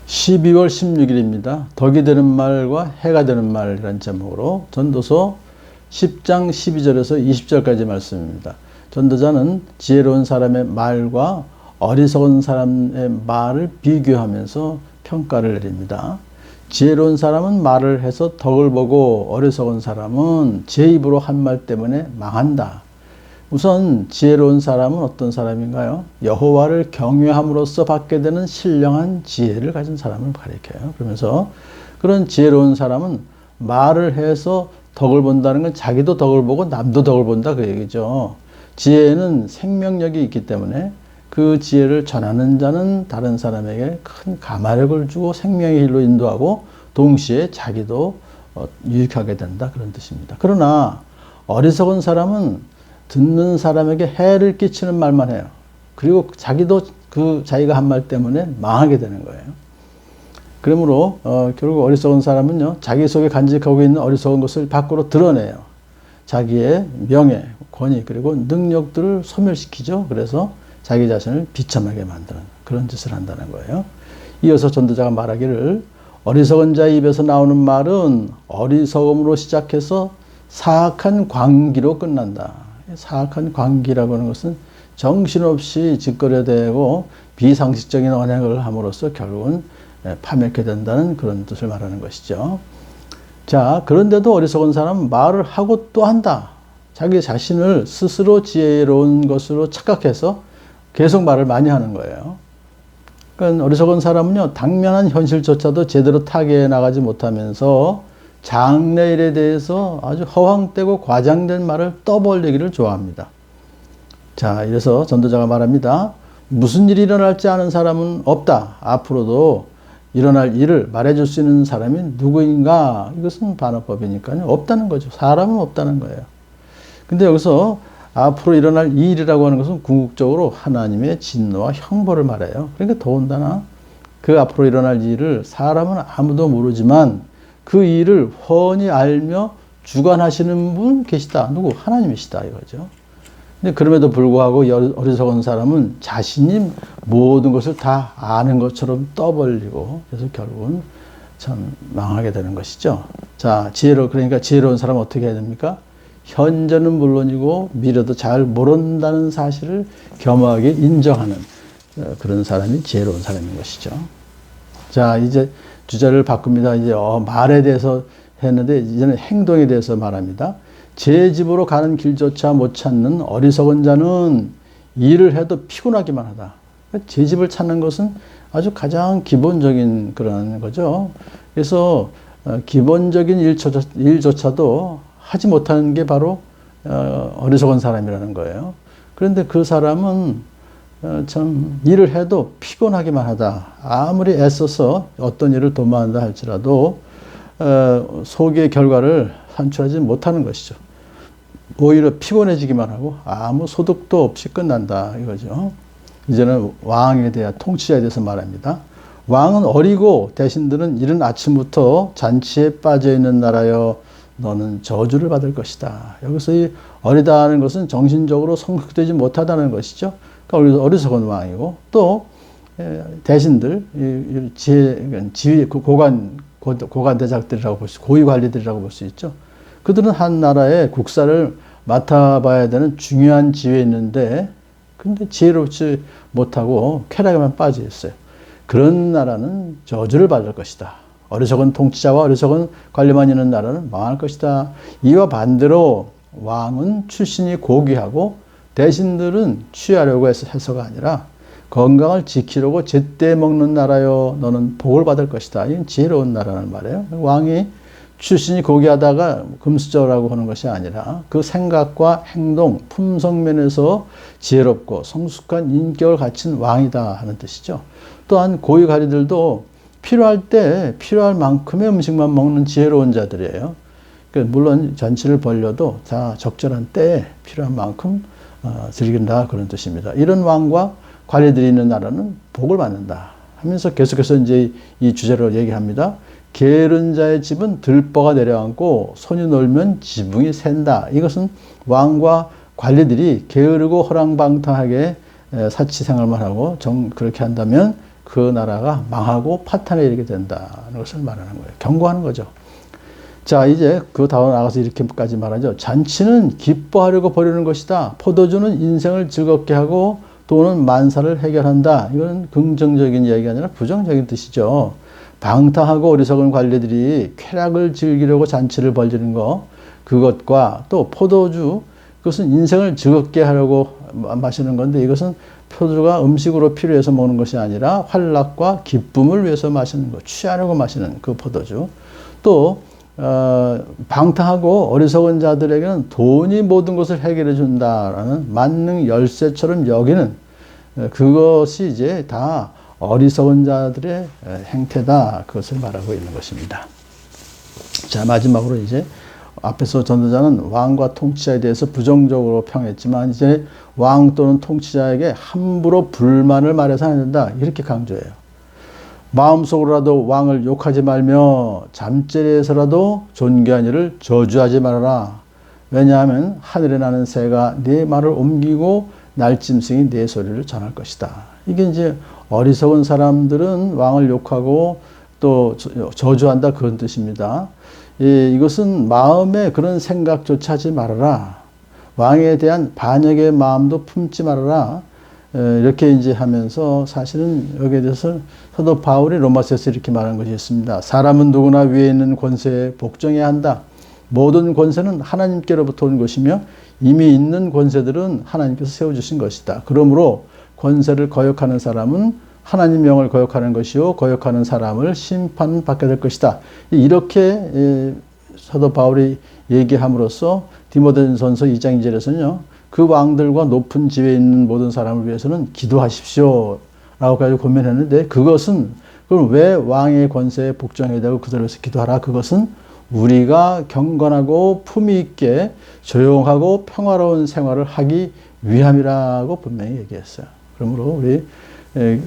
12월 16일입니다. 덕이 되는 말과 해가 되는 말이라는 제목으로 전도서 10장 12절에서 20절까지 말씀입니다. 전도자는 지혜로운 사람의 말과 어리석은 사람의 말을 비교하면서 평가를 내립니다. 지혜로운 사람은 말을 해서 덕을 보고 어리석은 사람은 제 입으로 한 말 때문에 망한다. 우선 지혜로운 사람은 어떤 사람인가요? 여호와를 경외함으로써 받게 되는 신령한 지혜를 가진 사람을 가리켜요. 그러면서 그런 지혜로운 사람은 말을 해서 덕을 본다는 건 자기도 덕을 보고 남도 덕을 본다 그 얘기죠. 지혜는 생명력이 있기 때문에 그 지혜를 전하는 자는 다른 사람에게 큰 가마력을 주고 생명의 길로 인도하고 동시에 자기도 유익하게 된다 그런 뜻입니다. 그러나 어리석은 사람은 듣는 사람에게 해를 끼치는 말만 해요. 그리고 자기도 그 자기가 한 말 때문에 망하게 되는 거예요. 그러므로 결국 어리석은 사람은요, 자기 속에 간직하고 있는 어리석은 것을 밖으로 드러내요. 자기의 명예, 권위, 그리고 능력들을 소멸시키죠. 그래서 자기 자신을 비참하게 만드는 그런 짓을 한다는 거예요. 이어서 전도자가 말하기를 어리석은 자의 입에서 나오는 말은 어리석음으로 시작해서 사악한 광기로 끝난다. 사악한 광기라고 하는 것은 정신없이 짓거려대고 비상식적인 언행을 함으로써 결국은 파멸케 된다는 그런 뜻을 말하는 것이죠. 자, 그런데도 어리석은 사람은 말을 하고 또 한다. 자기 자신을 스스로 지혜로운 것으로 착각해서 계속 말을 많이 하는 거예요. 그러니까 어리석은 사람은요, 당면한 현실조차도 제대로 타개해 나가지 못하면서 장래일에 대해서 아주 허황되고 과장된 말을 떠벌리기를 좋아합니다. 자, 이래서 전도자가 말합니다. 무슨 일이 일어날지 아는 사람은 없다. 앞으로도 일어날 일을 말해줄 수 있는 사람이 누구인가? 이것은 반어법이니까요. 없다는 거죠. 사람은 없다는 거예요. 근데 여기서 앞으로 일어날 이 일이라고 하는 것은 궁극적으로 하나님의 진노와 형벌을 말해요. 그러니까 더군다나 그 앞으로 일어날 일을 사람은 아무도 모르지만 그 일을 훤히 알며 주관하시는 분 계시다. 누구? 하나님이시다 이거죠. 근데 그럼에도 불구하고 어리석은 사람은 자신이 모든 것을 다 아는 것처럼 떠벌리고 그래서 결국은 참 망하게 되는 것이죠. 자, 그러니까 지혜로운 사람은 어떻게 해야 됩니까? 현재는 물론이고 미래도 잘 모른다는 사실을 겸허하게 인정하는 그런 사람이 지혜로운 사람인 것이죠. 자, 이제 주제를 바꿉니다. 이제 말에 대해서 했는데 이제는 행동에 대해서 말합니다. 제 집으로 가는 길조차 못 찾는 어리석은 자는 일을 해도 피곤하기만 하다. 제 집을 찾는 것은 아주 가장 기본적인 그런 거죠. 그래서 기본적인 일조차도 하지 못하는 게 바로 어리석은 사람이라는 거예요. 그런데 그 사람은 참 일을 해도 피곤하기만 하다. 아무리 애써서 어떤 일을 도모한다 할지라도 소기의 결과를 산출하지 못하는 것이죠. 오히려 피곤해지기만 하고 아무 소득도 없이 끝난다 이거죠. 이제는 왕에 대한 통치자에 대해서 말합니다. 왕은 어리고 대신들은 이른 아침부터 잔치에 빠져있는 나라여 너는 저주를 받을 것이다. 여기서 이 어리다는 것은 정신적으로 성숙되지 못하다는 것이죠. 그러니까 어리석은 왕이고 또 대신들, 지휘, 고관 대작들이라고 볼 수, 고위 관리들이라고 볼 수 있죠. 그들은 한 나라의 국사를 맡아봐야 되는 중요한 지위에 있는데 근데 지혜롭지 못하고 쾌락에만 빠져 있어요. 그런 나라는 저주를 받을 것이다. 어리석은 통치자와 어리석은 관리만 있는 나라는 망할 것이다. 이와 반대로 왕은 출신이 고귀하고 대신들은 취하려고 해서가 아니라 건강을 지키려고 제때 먹는 나라요 너는 복을 받을 것이다. 이건 지혜로운 나라는 말이에요. 왕이 출신이 고귀하다가 금수저라고 하는 것이 아니라 그 생각과 행동, 품성면에서 지혜롭고 성숙한 인격을 갖춘 왕이다 하는 뜻이죠. 또한 고위 관리들도 필요할 때 필요할 만큼의 음식만 먹는 지혜로운 자들이에요. 물론 잔치를 벌려도 다 적절한 때에 필요한 만큼 즐긴다 그런 뜻입니다. 이런 왕과 관리들이 있는 나라는 복을 받는다 하면서 계속해서 이제 이 주제를 얘기합니다. 게으른 자의 집은 들보가 내려앉고 손이 놀면 지붕이 샌다. 이것은 왕과 관리들이 게으르고 허랑방탕하게 사치 생활만 하고 그렇게 한다면 그 나라가 망하고 파탄에 이르게 된다는 것을 말하는 거예요. 경고하는 거죠. 자, 이제 그 다음 나가서 이렇게까지 말하죠. 잔치는 기뻐하려고 벌이는 것이다. 포도주는 인생을 즐겁게 하고 돈은 만사를 해결한다. 이건 긍정적인 이야기가 아니라 부정적인 뜻이죠. 방탕하고 어리석은 관리들이 쾌락을 즐기려고 잔치를 벌이는 것, 그것과 또 포도주, 그것은 인생을 즐겁게 하려고 마시는 건데, 이것은 포도주가 음식으로 필요해서 먹는 것이 아니라 환락과 기쁨을 위해서 마시는 것, 취하려고 마시는 그 포도주. 또 방탕하고 어리석은 자들에게는 돈이 모든 것을 해결해 준다라는 만능 열쇠처럼 여기는 그것이 이제 다 어리석은 자들의 행태다. 그것을 말하고 있는 것입니다. 자, 마지막으로 이제 앞에서 전도자는 왕과 통치자에 대해서 부정적으로 평했지만 이제 왕 또는 통치자에게 함부로 불만을 말해서 안 된다. 이렇게 강조해요. 마음속으로라도 왕을 욕하지 말며 잠자리에서라도 존귀한 이를 저주하지 말아라. 왜냐하면 하늘에 나는 새가 네 말을 옮기고 날짐승이 네 소리를 전할 것이다. 이게 이제 어리석은 사람들은 왕을 욕하고 또 저주한다, 그런 뜻입니다. 이것은 마음에 그런 생각조차 하지 말아라. 왕에 대한 반역의 마음도 품지 말아라. 이렇게 이제 하면서 사실은 여기에 대해서 사도 바울이 로마서에서 이렇게 말한 것이 있습니다. 사람은 누구나 위에 있는 권세에 복종해야 한다. 모든 권세는 하나님께로부터 온 것이며 이미 있는 권세들은 하나님께서 세워주신 것이다. 그러므로 권세를 거역하는 사람은 하나님 명을 거역하는 것이요 거역하는 사람을 심판받게 될 것이다. 이렇게 사도 바울이 얘기함으로써 디모데전서 2장 2절에서는요. 그 왕들과 높은 지위에 있는 모든 사람을 위해서는 기도하십시오 라고 가지고 고민했는데, 그것은 그럼 왜 왕의 권세에 복종해야 되고 그들에서 기도하라? 그것은 우리가 경건하고 품위 있게 조용하고 평화로운 생활을 하기 위함이라고 분명히 얘기했어요. 그러므로 우리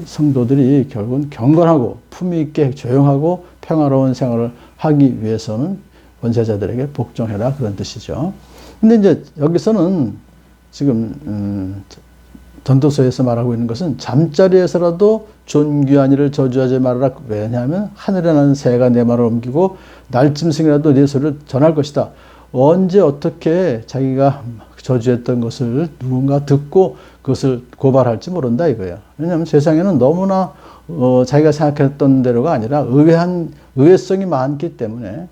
성도들이 결국은 경건하고 품위 있게 조용하고 평화로운 생활을 하기 위해서는 권세자들에게 복종해라, 그런 뜻이죠. 근데 이제 여기서는 지금 전도서에서 말하고 있는 것은 잠자리에서라도 존귀한 이를 저주하지 말아라. 왜냐하면 하늘에 나는 새가 내 말을 옮기고 날짐승이라도 내 소리를 전할 것이다. 언제 어떻게 자기가 저주했던 것을 누군가 듣고 그것을 고발할지 모른다 이거예요. 왜냐하면 세상에는 너무나 자기가 생각했던 대로가 아니라 의외성이 많기 때문에,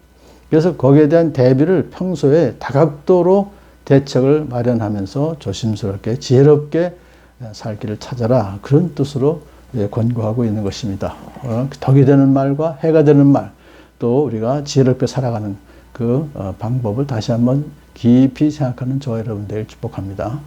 그래서 거기에 대한 대비를 평소에 다각도로 대책을 마련하면서 조심스럽게 지혜롭게 살 길을 찾아라, 그런 뜻으로 권고하고 있는 것입니다. 덕이 되는 말과 해가 되는 말, 또 우리가 지혜롭게 살아가는 그 방법을 다시 한번 깊이 생각하는 저와 여러분 되길 축복합니다.